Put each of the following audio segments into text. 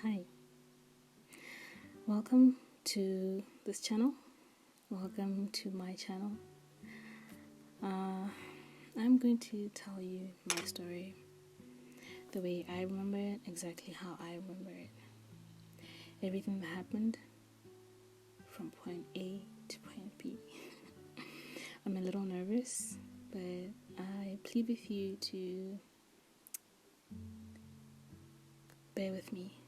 Hi, welcome to this channel. Welcome to my channel. I'm going to tell you my story the way I remember it, exactly how I remember it. Everything that happened from point A to point B. I'm a little nervous, but I plead with you to bear with me.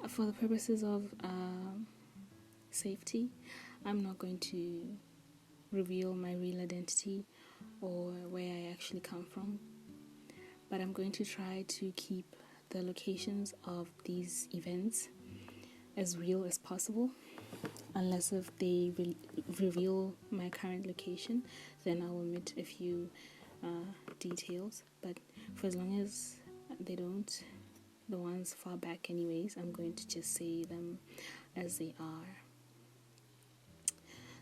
For the purposes of safety, I'm not going to reveal my real identity or where I actually come from, but I'm going to try to keep the locations of these events as real as possible. Unless if they reveal my current location, then I'll omit a few details, but for as long as they don't, the ones far back anyways, I'm going to just say them as they are.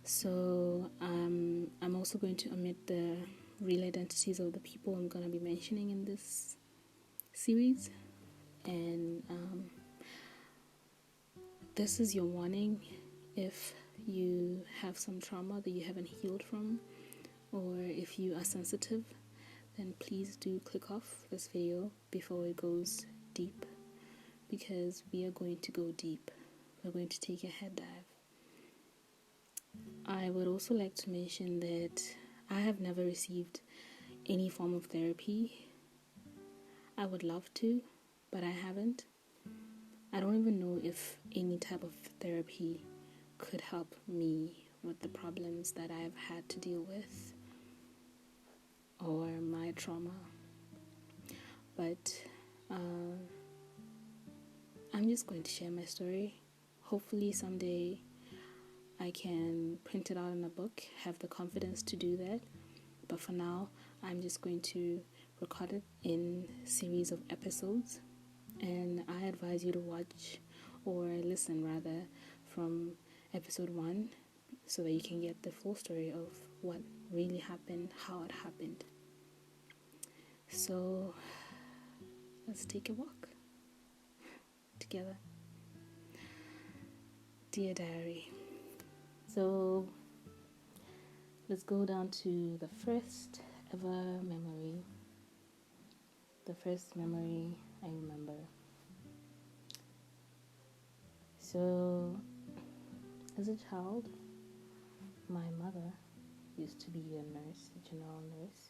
So I'm also going to omit the real identities of the people I'm going to be mentioning in this series, and this is your warning. If you have some trauma that you haven't healed from, or if you are sensitive, then please do click off this video before it goes deep, because we are going to go deep. We're going to take a head dive. I would also like to mention that I have never received any form of therapy. I would love to, but I haven't. I don't even know if any type of therapy could help me with the problems that I've had to deal with or my trauma. But I'm just going to share my story. Hopefully someday I can print it out in a book, have the confidence to do that. But for now, I'm just going to record it in a series of episodes. And I advise you to watch, or listen rather, from episode 1 so that you can get the full story of what really happened, how it happened. So let's take a walk together. Dear Diary. So let's go down to the first ever memory. The first memory I remember. So as a child, my mother used to be a nurse, a general nurse,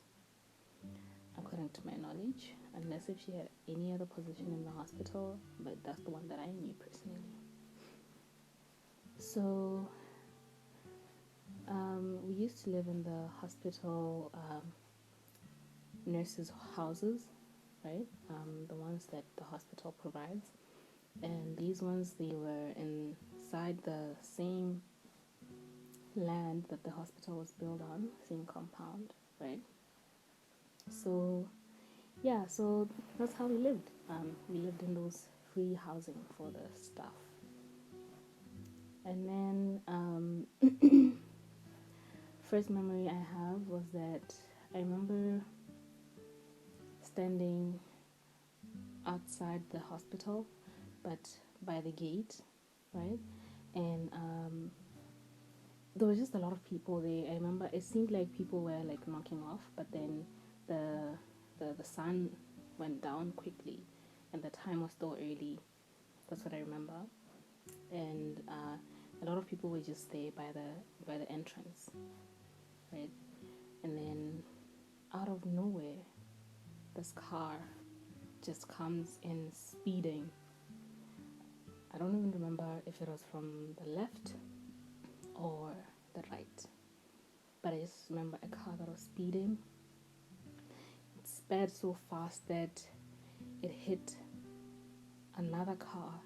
according to my knowledge, unless if she had any other position in the hospital, but that's the one that I knew personally. So we used to live in the hospital nurses' houses, right? The ones that the hospital provides. And these ones, they were inside the same land that the hospital was built on, same compound, right? So yeah, so that's how we lived. We lived in those free housing for the staff. And then first memory I have was that I remember standing outside the hospital, but by the gate, right? And there was just a lot of people there. I remember it seemed like people were like knocking off, but then the sun went down quickly, and the time was still early. That's what I remember. And a lot of people were just there by the entrance, right? And then out of nowhere, this car just comes in speeding. I don't even remember if it was from the left or the right, but I just remember a car that was speeding. It sped so fast that it hit another car.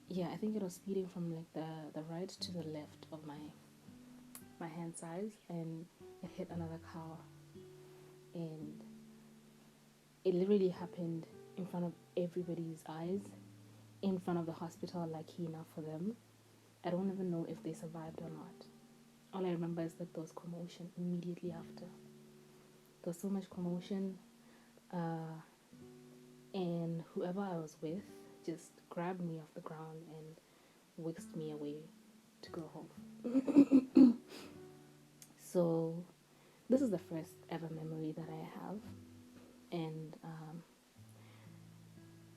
Yeah, I think it was speeding from like the right to the left of my hand size, and it hit another car, and it literally happened in front of everybody's eyes, in front of the hospital, lucky enough for them. I don't even know if they survived or not. All I remember is that there was commotion immediately after. There was so much commotion. and whoever I was with just grabbed me off the ground and whisked me away to go home. So this is the first ever memory that I have, and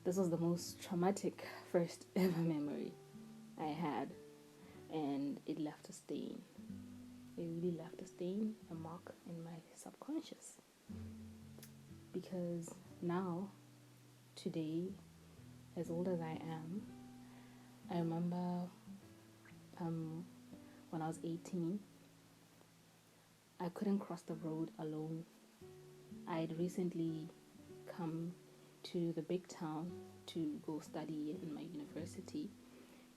this was the most traumatic first ever memory I had, and it left a stain. It really left a stain, a mark in my subconscious. Because now, today, as old as I am, I remember when I was 18, I couldn't cross the road alone. I had recently come to the big town to go study in my university,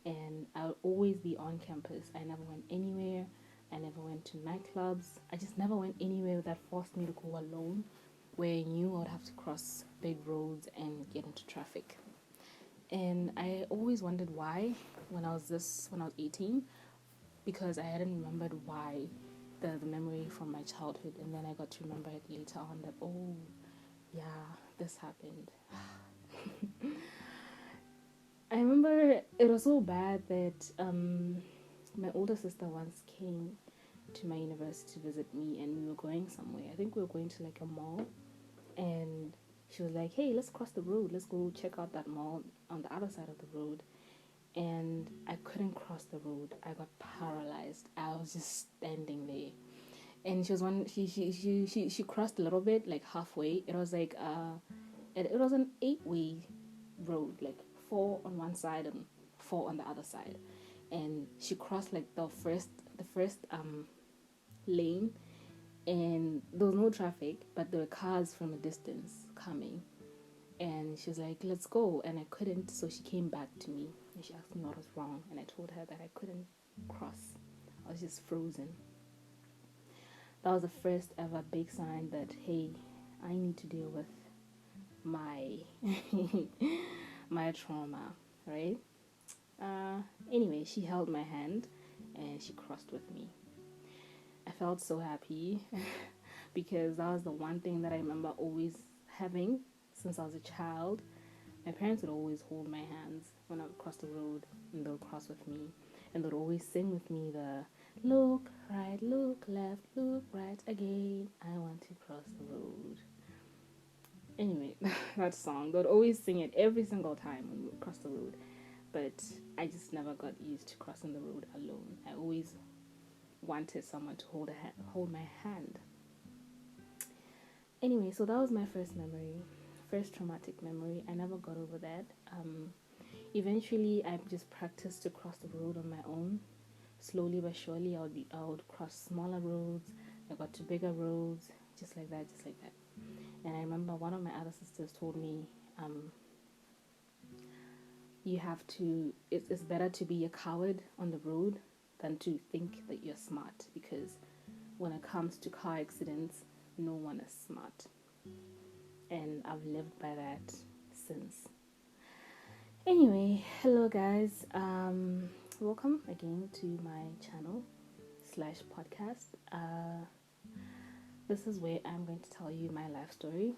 and I would always be on campus. I never went anywhere. I never went to nightclubs. I just never went anywhere that forced me to go alone, where I knew I would have to cross big roads and get into traffic. And I always wondered why when I was 18, because I hadn't remembered why the memory from my childhood, and then I got to remember it later on that, oh yeah, this happened. I remember it was so bad that my older sister once came to my university to visit me, and we were going somewhere. I think we were going to like a mall, and she was like, hey, let's cross the road, let's go check out that mall on the other side of the road. And I couldn't cross the road. I got paralyzed. I was just standing there. And she crossed a little bit, like halfway. It was like it was an 8-way road, like 4 on one side and 4 on the other side. And she crossed like the first lane, and there was no traffic, but there were cars from a distance coming. And she was like, let's go. And I couldn't, so she came back to me and she asked me what was wrong. And I told her that I couldn't cross. I was just frozen. That was the first ever big sign that, hey, I need to deal with my my trauma, right? Anyway, she held my hand and she crossed with me. I felt so happy because that was the one thing that I remember always having since I was a child. My parents would always hold my hands when I would cross the road, and they would cross with me, and they'd always sing with me the look right, look left, look right again, I want to cross the road. Anyway, that song, they'd always sing it every single time when we would cross the road, but I just never got used to crossing the road alone. I always wanted someone to hold my hand. Anyway, so that was my first memory, first traumatic memory. I never got over that. Eventually, I just practiced to cross the road on my own. Slowly but surely, I would cross smaller roads. I got to bigger roads, just like that, just like that. And I remember one of my other sisters told me, you have to. It's better to be a coward on the road than to think that you're smart, because when it comes to car accidents, no one is smart. And I've lived by that since. Anyway, hello guys. Welcome again to my channel slash podcast. This is where I'm going to tell you my life story,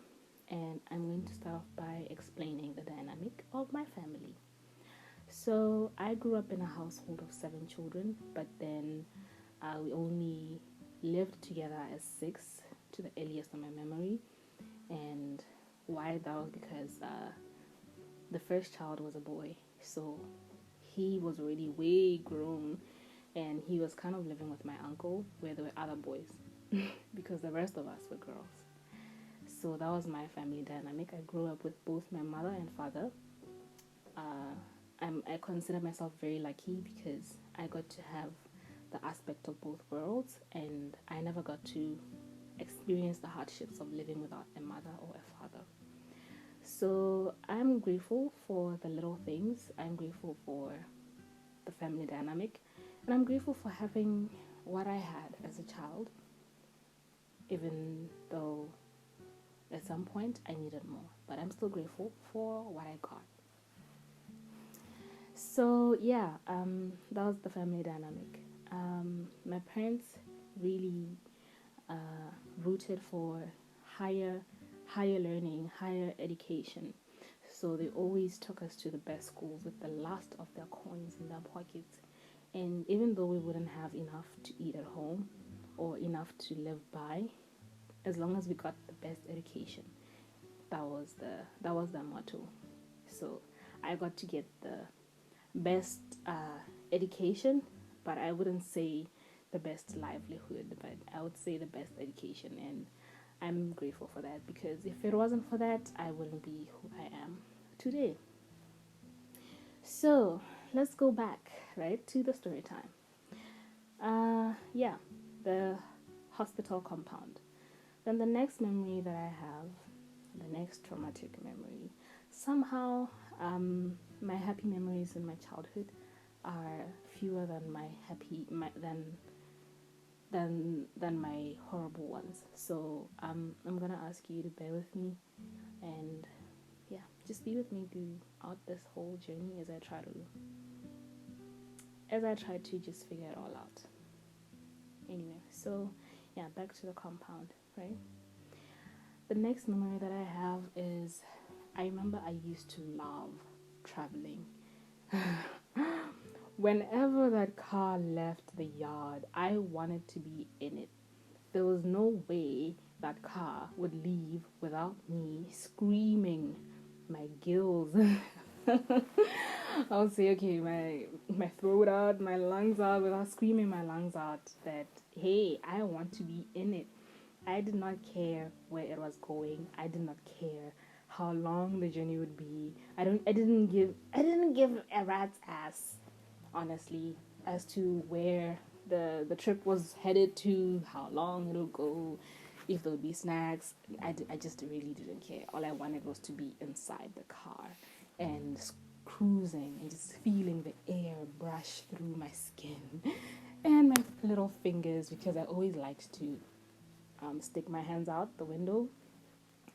and I'm going to start off by explaining the dynamic of my family. So I grew up in a household of 7 children, but then we only lived together as 6 to the earliest of my memory. And why that was because the first child was a boy, so he was already way grown, and he was kind of living with my uncle where there were other boys because the rest of us were girls. So that was my family dynamic. I grew up with both my mother and father. I consider myself very lucky because I got to have the aspect of both worlds, and I never got to experience the hardships of living without a mother or a father. So I'm grateful for the little things. I'm grateful for the family dynamic, and I'm grateful for having what I had as a child, even though at some point I needed more. But I'm still grateful for what I got. So yeah, that was the family dynamic. My parents really rooted for higher higher learning, higher education. So they always took us to the best schools with the last of their coins in their pockets. And even though we wouldn't have enough to eat at home or enough to live by, as long as we got the best education, that was the motto. So I got to get the best education, but I wouldn't say the best livelihood, but I would say the best education. And I'm grateful for that, because if it wasn't for that, I wouldn't be who I am today. So let's go back, right, to the story time. Yeah, the hospital compound. Then the next memory that I have, the next traumatic memory, somehow my happy memories in my childhood are fewer than than my horrible ones. So I'm gonna ask you to bear with me, and yeah, just be with me throughout this whole journey as I try to just figure it all out. Anyway, so yeah, back to the compound, right? The next memory that I have is, I remember I used to love traveling. Whenever that car left the yard, I wanted to be in it. There was no way that car would leave without me screaming my gills. I would say, okay, my throat out, my lungs out, without screaming my lungs out that, hey, I want to be in it. I did not care where it was going. I did not care how long the journey would be. I didn't give a rat's ass, honestly, as to where the trip was headed to, how long it'll go, if there would be snacks. I just really didn't care. All I wanted was to be inside the car and cruising and just feeling the air brush through my skin and my little fingers, because I always liked to stick my hands out the window.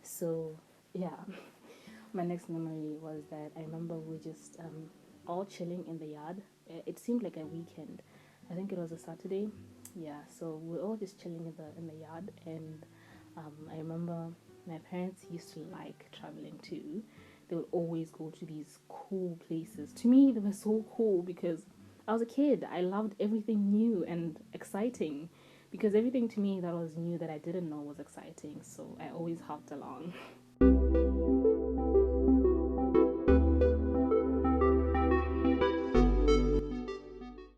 So, yeah, my next memory was that I remember we were just all chilling in the yard. It seemed like a weekend. I think it was a Saturday. Yeah, so we were all just chilling in the yard, and I remember my parents used to like traveling too. They would always go to these cool places. To me, they were so cool because I was a kid. I loved everything new and exciting, because everything to me that was new that I didn't know was exciting. So I always hopped along.